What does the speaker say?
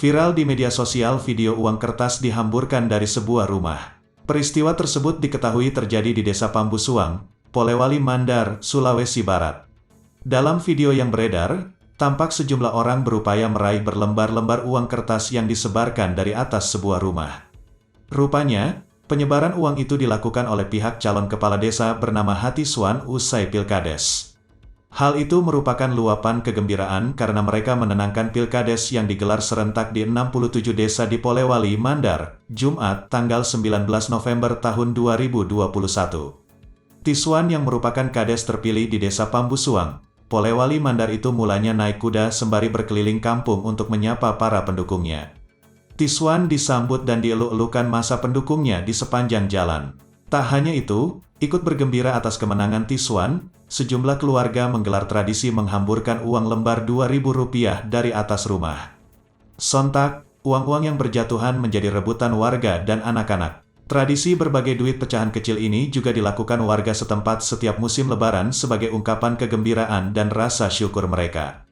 Viral di media sosial video uang kertas dihamburkan dari sebuah rumah. Peristiwa tersebut diketahui terjadi di Desa Pambusuang, Polewali Mandar, Sulawesi Barat. Dalam video yang beredar, tampak sejumlah orang berupaya meraih berlembar-lembar uang kertas yang disebarkan dari atas sebuah rumah. Rupanya, penyebaran uang itu dilakukan oleh pihak calon kepala desa bernama Hatiswan usai Pilkades. Hal itu merupakan luapan kegembiraan karena mereka menenangkan Pilkades yang digelar serentak di 67 desa di Polewali Mandar, Jumat, tanggal 19 November tahun 2021. Tiswan yang merupakan kades terpilih di Desa Pambusuang, Polewali Mandar itu mulanya naik kuda sembari berkeliling kampung untuk menyapa para pendukungnya. Tiswan disambut dan dieluk-elukan masa pendukungnya di sepanjang jalan. Tak hanya itu, ikut bergembira atas kemenangan Tiswan, sejumlah keluarga menggelar tradisi menghamburkan uang lembar Rp2.000 dari atas rumah. Sontak, uang-uang yang berjatuhan menjadi rebutan warga dan anak-anak. Tradisi berbagai duit pecahan kecil ini juga dilakukan warga setempat setiap musim lebaran sebagai ungkapan kegembiraan dan rasa syukur mereka.